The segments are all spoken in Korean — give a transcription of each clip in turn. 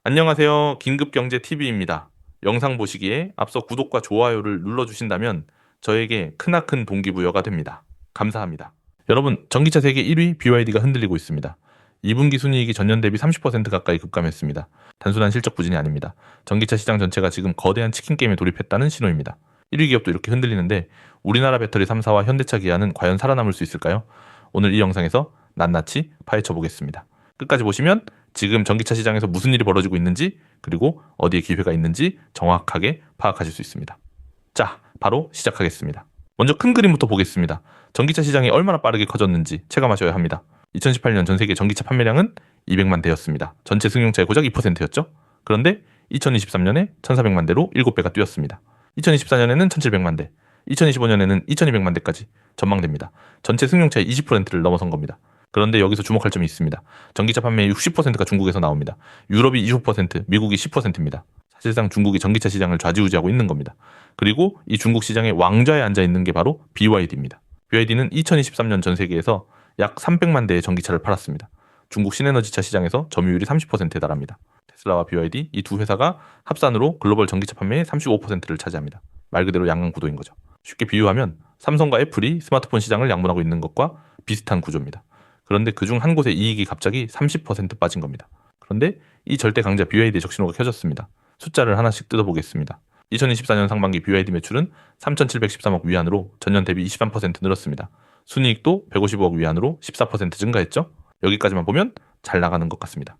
안녕하세요. 긴급경제TV입니다. 영상 보시기에 앞서 구독과 좋아요를 눌러주신다면 저에게 크나큰 동기부여가 됩니다. 감사합니다. 여러분, 전기차 세계 1위 BYD가 흔들리고 있습니다. 2분기 순이익이 전년 대비 30% 가까이 급감했습니다. 단순한 실적 부진이 아닙니다. 전기차 시장 전체가 지금 거대한 치킨 게임에 돌입했다는 신호입니다. 1위 기업도 이렇게 흔들리는데 우리나라 배터리 3사와 현대차 기아는 과연 살아남을 수 있을까요? 오늘 이 영상에서 낱낱이 파헤쳐 보겠습니다. 끝까지 보시면 지금 전기차 시장에서 무슨 일이 벌어지고 있는지, 그리고 어디에 기회가 있는지 정확하게 파악하실 수 있습니다. 자, 바로 시작하겠습니다. 먼저 큰 그림부터 보겠습니다. 전기차 시장이 얼마나 빠르게 커졌는지 체감하셔야 합니다. 2018년 전 세계 전기차 판매량은 200만 대였습니다. 전체 승용차의 고작 2%였죠. 그런데 2023년에 1,400만 대로 7배가 뛰었습니다. 2024년에는 1,700만 대, 2025년에는 2,200만 대까지 전망됩니다. 전체 승용차의 20%를 넘어선 겁니다. 그런데 여기서 주목할 점이 있습니다. 전기차 판매의 60%가 중국에서 나옵니다. 유럽이 25%, 미국이 10%입니다. 사실상 중국이 전기차 시장을 좌지우지하고 있는 겁니다. 그리고 이 중국 시장의 왕좌에 앉아 있는 게 바로 BYD입니다. BYD는 2023년 전 세계에서 약 300만 대의 전기차를 팔았습니다. 중국 신에너지차 시장에서 점유율이 30%에 달합니다. 테슬라와 BYD 이 두 회사가 합산으로 글로벌 전기차 판매의 35%를 차지합니다. 말 그대로 양강 구도인 거죠. 쉽게 비유하면 삼성과 애플이 스마트폰 시장을 양분하고 있는 것과 비슷한 구조입니다. 그런데 그중 한 곳의 이익이 갑자기 30% 빠진 겁니다. 그런데 이 절대 강자 BYD의 적신호가 켜졌습니다. 숫자를 하나씩 뜯어보겠습니다. 2024년 상반기 BYD 매출은 3,713억 위안으로 전년 대비 23% 늘었습니다. 순이익도 155억 위안으로 14% 증가했죠. 여기까지만 보면 잘 나가는 것 같습니다.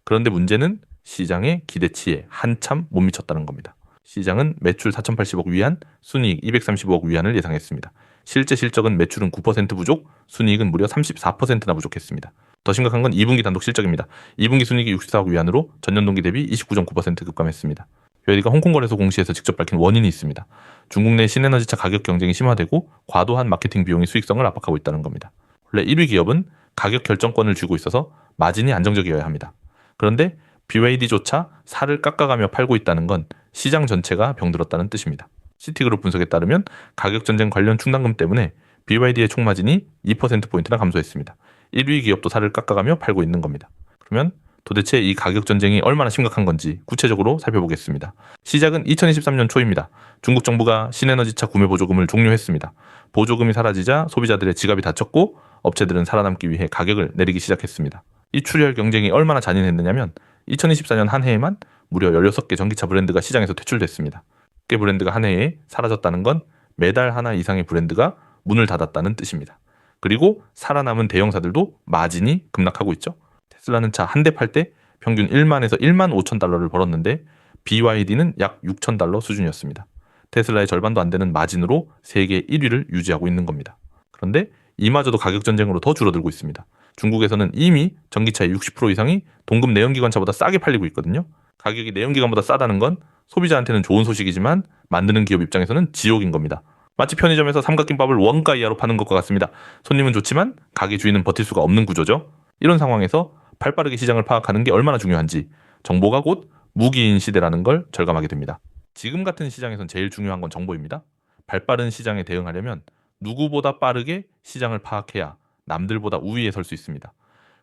그런데 문제는 시장의 기대치에 한참 못 미쳤다는 겁니다. 시장은 매출 4,080억 위안, 순이익 235억 위안을 예상했습니다. 실제 실적은 매출은 9% 부족, 순이익은 무려 34%나 부족했습니다. 더 심각한 건 2분기 단독 실적입니다. 2분기 순이익이 64억 위안으로 전년 동기 대비 29.9% 급감했습니다. BYD가 홍콩거래소 공시에서 직접 밝힌 원인이 있습니다. 중국 내 신에너지차 가격 경쟁이 심화되고 과도한 마케팅 비용이 수익성을 압박하고 있다는 겁니다. 원래 1위 기업은 가격 결정권을 쥐고 있어서 마진이 안정적이어야 합니다. 그런데 BYD조차 살을 깎아가며 팔고 있다는 건 시장 전체가 병들었다는 뜻입니다. 시티그룹 분석에 따르면 가격 전쟁 관련 충당금 때문에 BYD의 총마진이 2%포인트나 감소했습니다. 1위 기업도 살을 깎아가며 팔고 있는 겁니다. 그러면 도대체 이 가격 전쟁이 얼마나 심각한 건지 구체적으로 살펴보겠습니다. 시작은 2023년 초입니다. 중국 정부가 신에너지차 구매 보조금을 종료했습니다. 보조금이 사라지자 소비자들의 지갑이 닫혔고 업체들은 살아남기 위해 가격을 내리기 시작했습니다. 이 출혈 경쟁이 얼마나 잔인했느냐면 2024년 한 해에만 무려 16개 전기차 브랜드가 시장에서 퇴출됐습니다. 개 브랜드가 한 해에 사라졌다는 건 매달 하나 이상의 브랜드가 문을 닫았다는 뜻입니다. 그리고 살아남은 대형사들도 마진이 급락하고 있죠. 테슬라는 차 한 대 팔 때 평균 1만에서 1만 5천 달러를 벌었는데 BYD는 약 6천 달러 수준이었습니다. 테슬라의 절반도 안 되는 마진으로 세계 1위를 유지하고 있는 겁니다. 그런데 이마저도 가격 전쟁으로 더 줄어들고 있습니다. 중국에서는 이미 전기차의 60% 이상이 동급 내연기관차보다 싸게 팔리고 있거든요. 가격이 내연기관보다 싸다는 건 소비자한테는 좋은 소식이지만 만드는 기업 입장에서는 지옥인 겁니다. 마치 편의점에서 삼각김밥을 원가 이하로 파는 것과 같습니다. 손님은 좋지만 가게 주인은 버틸 수가 없는 구조죠. 이런 상황에서 발빠르게 시장을 파악하는 게 얼마나 중요한지 정보가 곧 무기인 시대라는 걸 절감하게 됩니다. 지금 같은 시장에선 제일 중요한 건 정보입니다. 발빠른 시장에 대응하려면 누구보다 빠르게 시장을 파악해야 남들보다 우위에 설 수 있습니다.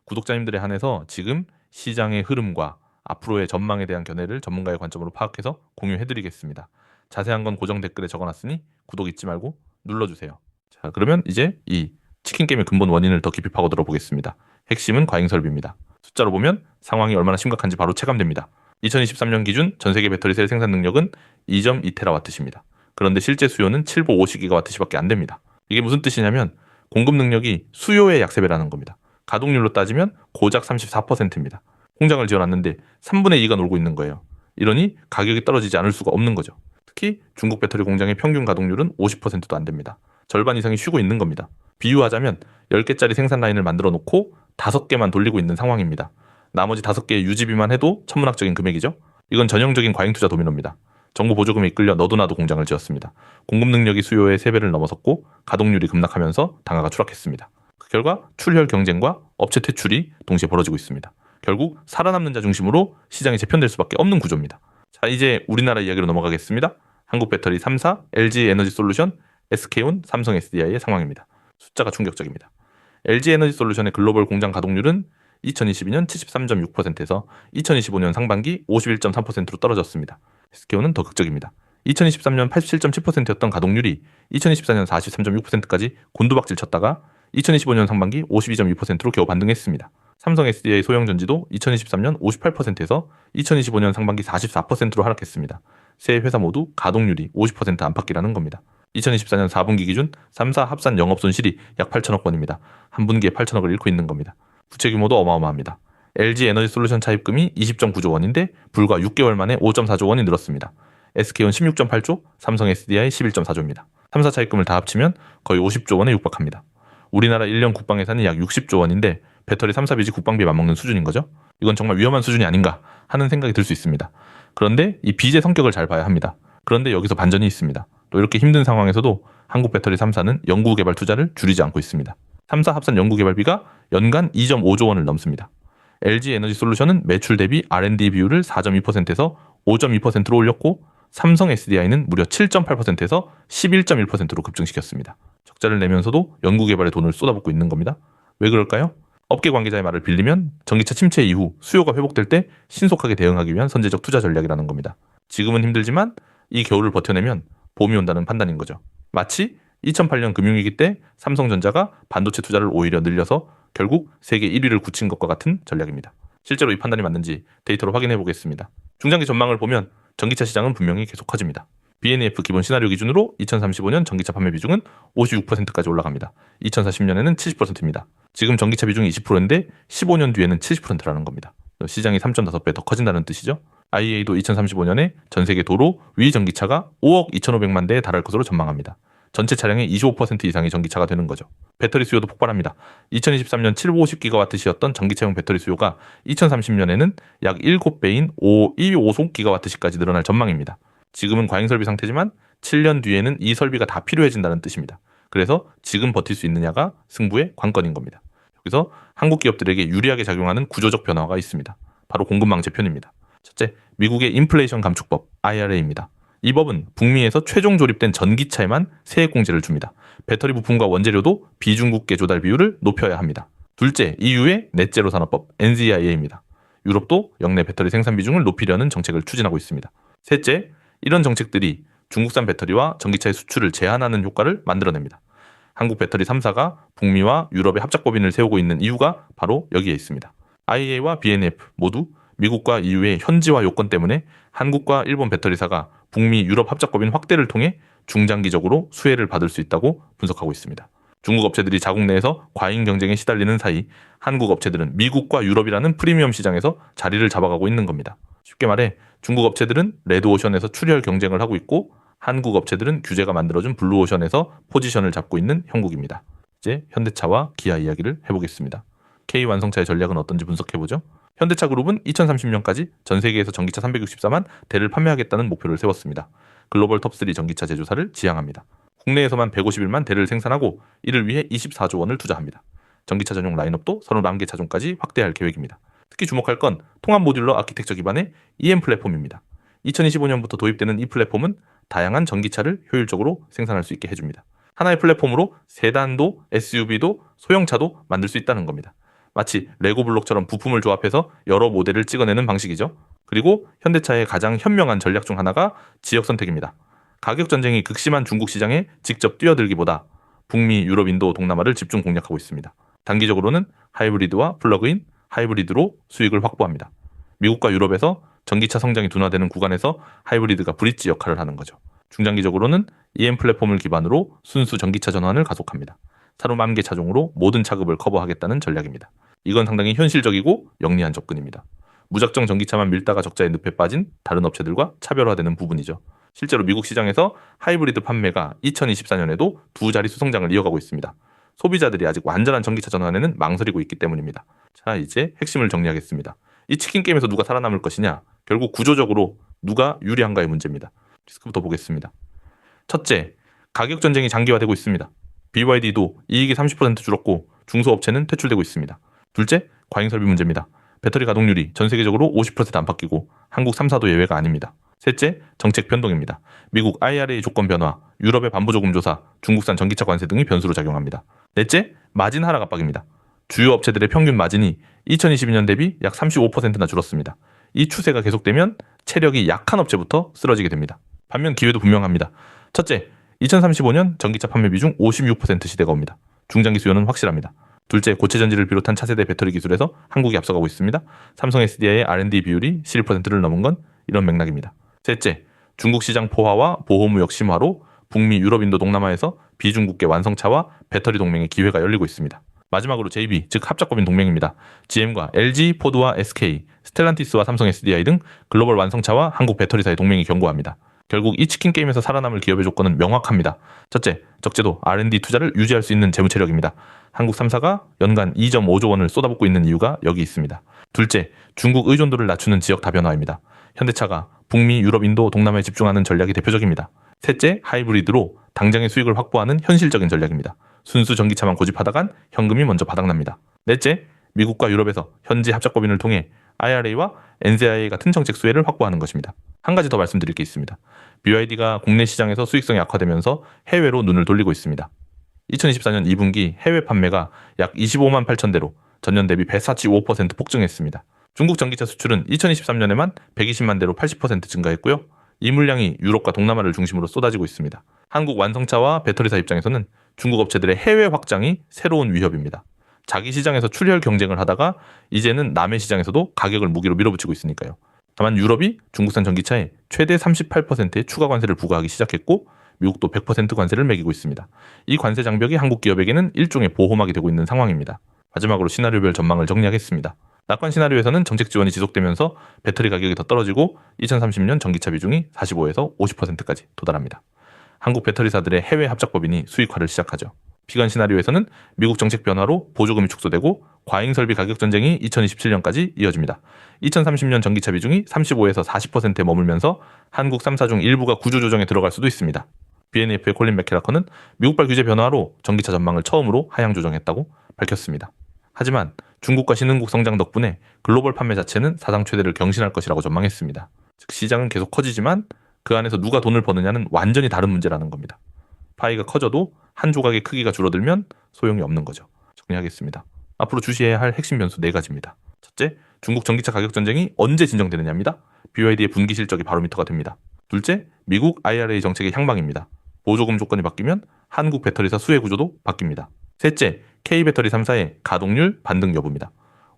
구독자님들에 한해서 지금 시장의 흐름과 앞으로의 전망에 대한 견해를 전문가의 관점으로 파악해서 공유해드리겠습니다. 자세한 건 고정 댓글에 적어놨으니 구독 잊지 말고 눌러주세요. 자, 그러면 이제 이 치킨 게임의 근본 원인을 더 깊이 파고들어 보겠습니다. 핵심은 과잉 설비입니다. 숫자로 보면 상황이 얼마나 심각한지 바로 체감됩니다. 2023년 기준 전 세계 배터리 셀 생산 능력은 2.2TWh입니다. 그런데 실제 수요는 750GWh밖에 안 됩니다. 이게 무슨 뜻이냐면 공급 능력이 수요의 약 3배라는 겁니다. 가동률로 따지면 고작 34%입니다. 공장을 지어놨는데 3분의 2가 놀고 있는 거예요. 이러니 가격이 떨어지지 않을 수가 없는 거죠. 특히 중국 배터리 공장의 평균 가동률은 50%도 안 됩니다. 절반 이상이 쉬고 있는 겁니다. 비유하자면 10개짜리 생산 라인을 만들어 놓고 5개만 돌리고 있는 상황입니다. 나머지 5개의 유지비만 해도 천문학적인 금액이죠. 이건 전형적인 과잉 투자 도미노입니다. 정부 보조금에 이끌려 너도나도 공장을 지었습니다. 공급 능력이 수요의 3배를 넘어섰고 가동률이 급락하면서 단가가 추락했습니다. 그 결과 출혈 경쟁과 업체 퇴출이 동시에 벌어지고 있습니다. 결국 살아남는 자 중심으로 시장이 재편될 수밖에 없는 구조입니다. 자, 이제 우리나라 이야기로 넘어가겠습니다. 한국배터리 3사, LG에너지솔루션, SK온, 삼성 SDI의 상황입니다. 숫자가 충격적입니다. LG에너지솔루션의 글로벌 공장 가동률은 2022년 73.6%에서 2025년 상반기 51.3%로 떨어졌습니다. SK온은 더 극적입니다. 2023년 87.7%였던 가동률이 2024년 43.6%까지 곤두박질 쳤다가 2025년 상반기 52.2%로 겨우 반등했습니다. 삼성 SDI 소형전지도 2023년 58%에서 2025년 상반기 44%로 하락했습니다. 세 회사 모두 가동률이 50% 안팎이라는 겁니다. 2024년 4분기 기준 3사 합산 영업손실이 약 8천억 원입니다. 한 분기에 8천억을 잃고 있는 겁니다. 부채 규모도 어마어마합니다. LG에너지솔루션 차입금이 20.9조 원인데 불과 6개월 만에 5.4조 원이 늘었습니다. SK온 16.8조, 삼성 SDI 11.4조입니다. 3사 차입금을 다 합치면 거의 50조 원에 육박합니다. 우리나라 1년 국방 예산이 약 60조 원인데 배터리 3사 빚이 국방비에 맞먹는 수준인 거죠. 이건 정말 위험한 수준이 아닌가 하는 생각이 들 수 있습니다. 그런데 이 빚의 성격을 잘 봐야 합니다. 그런데 여기서 반전이 있습니다. 또 이렇게 힘든 상황에서도 한국배터리 3사는 연구개발 투자를 줄이지 않고 있습니다. 3사 합산 연구개발비가 연간 2.5조 원을 넘습니다. LG에너지솔루션은 매출 대비 R&D 비율을 4.2%에서 5.2%로 올렸고 삼성 SDI는 무려 7.8%에서 11.1%로 급증시켰습니다. 적자를 내면서도 연구개발에 돈을 쏟아붓고 있는 겁니다. 왜 그럴까요? 업계 관계자의 말을 빌리면 전기차 침체 이후 수요가 회복될 때 신속하게 대응하기 위한 선제적 투자 전략이라는 겁니다. 지금은 힘들지만 이 겨울을 버텨내면 봄이 온다는 판단인 거죠. 마치 2008년 금융위기 때 삼성전자가 반도체 투자를 오히려 늘려서 결국 세계 1위를 굳힌 것과 같은 전략입니다. 실제로 이 판단이 맞는지 데이터로 확인해 보겠습니다. 중장기 전망을 보면 전기차 시장은 분명히 계속 커집니다. BNEF 기본 시나리오 기준으로 2035년 전기차 판매 비중은 56%까지 올라갑니다. 2040년에는 70%입니다. 지금 전기차 비중이 20%인데 15년 뒤에는 70%라는 겁니다. 시장이 3.5배 더 커진다는 뜻이죠. IEA도 2035년에 전 세계 도로 위 전기차가 5억 2,500만 대에 달할 것으로 전망합니다. 전체 차량의 25% 이상이 전기차가 되는 거죠. 배터리 수요도 폭발합니다. 2023년 750GW시였던 전기차용 배터리 수요가 2030년에는 약 7배인 525GW시까지 늘어날 전망입니다. 지금은 과잉 설비 상태지만 7년 뒤에는 이 설비가 다 필요해진다는 뜻입니다. 그래서 지금 버틸 수 있느냐가 승부의 관건인 겁니다. 여기서 한국 기업들에게 유리하게 작용하는 구조적 변화가 있습니다. 바로 공급망 재편입니다. 첫째, 미국의 인플레이션 감축법 IRA입니다. 이 법은 북미에서 최종 조립된 전기차에만 세액 공제를 줍니다. 배터리 부품과 원재료도 비중국계 조달 비율을 높여야 합니다. 둘째, EU의 넷제로 산업법 NZIA입니다. 유럽도 역내 배터리 생산 비중을 높이려는 정책을 추진하고 있습니다. 셋째, 이런 정책들이 중국산 배터리와 전기차의 수출을 제한하는 효과를 만들어냅니다. 한국 배터리 3사가 북미와 유럽의 합작법인을 세우고 있는 이유가 바로 여기에 있습니다. IEA와 BNF 모두 미국과 EU의 현지화 요건 때문에 한국과 일본 배터리사가 북미 유럽 합작법인 확대를 통해 중장기적으로 수혜를 받을 수 있다고 분석하고 있습니다. 중국 업체들이 자국 내에서 과잉 경쟁에 시달리는 사이 한국 업체들은 미국과 유럽이라는 프리미엄 시장에서 자리를 잡아가고 있는 겁니다. 쉽게 말해 중국 업체들은 레드오션에서 출혈 경쟁을 하고 있고 한국 업체들은 규제가 만들어준 블루오션에서 포지션을 잡고 있는 형국입니다. 이제 현대차와 기아 이야기를 해보겠습니다. K 완성차의 전략은 어떤지 분석해보죠. 현대차 그룹은 2030년까지 전 세계에서 전기차 364만 대를 판매하겠다는 목표를 세웠습니다. 글로벌 톱3 전기차 제조사를 지향합니다. 국내에서만 151만 대를 생산하고 이를 위해 24조 원을 투자합니다. 전기차 전용 라인업도 31개 차종까지 확대할 계획입니다. 특히 주목할 건 통합 모듈러 아키텍처 기반의 EM 플랫폼입니다. 2025년부터 도입되는 이 플랫폼은 다양한 전기차를 효율적으로 생산할 수 있게 해줍니다. 하나의 플랫폼으로 세단도 SUV도 소형차도 만들 수 있다는 겁니다. 마치 레고 블록처럼 부품을 조합해서 여러 모델을 찍어내는 방식이죠. 그리고 현대차의 가장 현명한 전략 중 하나가 지역 선택입니다. 가격 전쟁이 극심한 중국 시장에 직접 뛰어들기보다 북미, 유럽, 인도, 동남아를 집중 공략하고 있습니다. 단기적으로는 하이브리드와 플러그인, 하이브리드로 수익을 확보합니다. 미국과 유럽에서 전기차 성장이 둔화되는 구간에서 하이브리드가 브릿지 역할을 하는 거죠. 중장기적으로는 EM 플랫폼을 기반으로 순수 전기차 전환을 가속합니다. 31개 차종으로 모든 차급을 커버하겠다는 전략입니다. 이건 상당히 현실적이고 영리한 접근입니다. 무작정 전기차만 밀다가 적자의 늪에 빠진 다른 업체들과 차별화되는 부분이죠. 실제로 미국 시장에서 하이브리드 판매가 2024년에도 두 자릿수 성장을 이어가고 있습니다. 소비자들이 아직 완전한 전기차 전환에는 망설이고 있기 때문입니다. 자, 이제 핵심을 정리하겠습니다. 이 치킨 게임에서 누가 살아남을 것이냐? 결국 구조적으로 누가 유리한가의 문제입니다. 리스크부터 보겠습니다. 첫째, 가격 전쟁이 장기화되고 있습니다. BYD도 이익이 30% 줄었고 중소업체는 퇴출되고 있습니다. 둘째, 과잉 설비 문제입니다. 배터리 가동률이 전 세계적으로 50% 안팎이고 한국 3사도 예외가 아닙니다. 셋째, 정책 변동입니다. 미국 IRA 조건 변화, 유럽의 반부조금 조사, 중국산 전기차 관세 등이 변수로 작용합니다. 넷째, 마진 하락 압박입니다. 주요 업체들의 평균 마진이 2022년 대비 약 35%나 줄었습니다. 이 추세가 계속되면 체력이 약한 업체부터 쓰러지게 됩니다. 반면 기회도 분명합니다. 첫째, 2035년 전기차 판매 비중 56% 시대가 옵니다. 중장기 수요는 확실합니다. 둘째, 고체 전지를 비롯한 차세대 배터리 기술에서 한국이 앞서가고 있습니다. 삼성 SDI의 R&D 비율이 11%를 넘은 건 이런 맥락입니다. 셋째, 중국 시장 포화와 보호무역 심화로 북미, 유럽, 인도, 동남아에서 비중국계 완성차와 배터리 동맹의 기회가 열리고 있습니다. 마지막으로 JB, 즉 합작법인 동맹입니다. GM과 LG, 포드와 SK, 스텔란티스와 삼성 SDI 등 글로벌 완성차와 한국 배터리사의 동맹이 견고합니다. 결국 이 치킨 게임에서 살아남을 기업의 조건은 명확합니다. 첫째, 적재도 R&D 투자를 유지할 수 있는 재무체력입니다. 한국 3사가 연간 2.5조 원을 쏟아붓고 있는 이유가 여기 있습니다. 둘째, 중국 의존도를 낮추는 지역 다변화입니다. 현대차가 북미, 유럽, 인도, 동남아에 집중하는 전략이 대표적입니다. 셋째, 하이브리드로 당장의 수익을 확보하는 현실적인 전략입니다. 순수 전기차만 고집하다간 현금이 먼저 바닥납니다. 넷째, 미국과 유럽에서 현지 합작법인을 통해 IRA와 NZIA 같은 정책 수혜를 확보하는 것입니다. 한 가지 더 말씀드릴 게 있습니다. BYD가 국내 시장에서 수익성이 악화되면서 해외로 눈을 돌리고 있습니다. 2024년 2분기 해외 판매가 약 25만 8천 대로 전년 대비 145% 폭증했습니다. 중국 전기차 수출은 2023년에만 120만 대로 80% 증가했고요. 이 물량이 유럽과 동남아를 중심으로 쏟아지고 있습니다. 한국 완성차와 배터리사 입장에서는 중국 업체들의 해외 확장이 새로운 위협입니다. 자기 시장에서 출혈 경쟁을 하다가 이제는 남의 시장에서도 가격을 무기로 밀어붙이고 있으니까요. 다만 유럽이 중국산 전기차에 최대 38%의 추가 관세를 부과하기 시작했고 미국도 100% 관세를 매기고 있습니다. 이 관세 장벽이 한국 기업에게는 일종의 보호막이 되고 있는 상황입니다. 마지막으로 시나리오별 전망을 정리하겠습니다. 낙관 시나리오에서는 정책 지원이 지속되면서 배터리 가격이 더 떨어지고 2030년 전기차 비중이 45에서 50%까지 도달합니다. 한국 배터리사들의 해외 합작법인이 수익화를 시작하죠. 비관 시나리오에서는 미국 정책 변화로 보조금이 축소되고 과잉 설비 가격 전쟁이 2027년까지 이어집니다. 2030년 전기차 비중이 35에서 40%에 머물면서 한국 3사 중 일부가 구조조정에 들어갈 수도 있습니다. BNF의 콜린 맥케라커는 미국발 규제 변화로 전기차 전망을 처음으로 하향 조정했다고 밝혔습니다. 하지만 중국과 신흥국 성장 덕분에 글로벌 판매 자체는 사상 최대를 경신할 것이라고 전망했습니다. 즉 시장은 계속 커지지만 그 안에서 누가 돈을 버느냐는 완전히 다른 문제라는 겁니다. 파이가 커져도 한 조각의 크기가 줄어들면 소용이 없는 거죠. 정리하겠습니다. 앞으로 주시해야 할 핵심 변수 4가지입니다. 첫째, 중국 전기차 가격 전쟁이 언제 진정되느냐입니다. BYD의 분기 실적이 바로미터가 됩니다. 둘째, 미국 IRA 정책의 향방입니다. 보조금 조건이 바뀌면 한국 배터리사 수혜 구조도 바뀝니다. 셋째, K배터리 3사의 가동률 반등 여부입니다.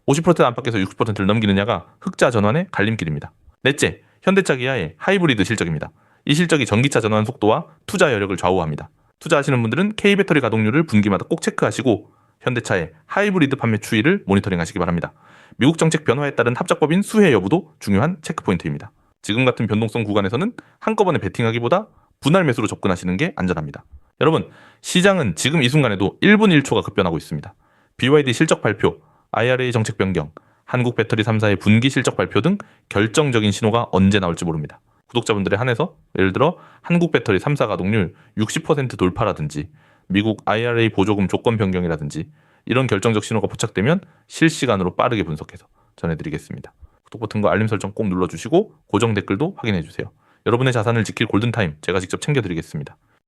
50% 안팎에서 60%를 넘기느냐가 흑자 전환의 갈림길입니다. 넷째, 현대차 기아의 하이브리드 실적입니다. 이 실적이 전기차 전환 속도와 투자 여력을 좌우합니다. 투자하시는 분들은 K배터리 가동률을 분기마다 꼭 체크하시고 현대차의 하이브리드 판매 추이를 모니터링하시기 바랍니다. 미국 정책 변화에 따른 합작법인 수혜 여부도 중요한 체크포인트입니다. 지금 같은 변동성 구간에서는 한꺼번에 베팅하기보다 분할 매수로 접근하시는 게 안전합니다. 여러분, 시장은 지금 이 순간에도 1분 1초가 급변하고 있습니다. BYD 실적 발표, IRA 정책 변경, 한국 배터리 3사의 분기 실적 발표 등 결정적인 신호가 언제 나올지 모릅니다. 구독자분들에 한해서 예를 들어 한국 배터리 3사 가동률 60% 돌파라든지 미국 IRA 보조금 조건 변경이라든지 이런 결정적 신호가 포착되면 실시간으로 빠르게 분석해서 전해드리겠습니다. 구독 버튼과 알림 설정 꼭 눌러주시고 고정 댓글도 확인해주세요. 여러분의 자산을 지킬 골든타임 제가 직접 챙겨드리겠습니다.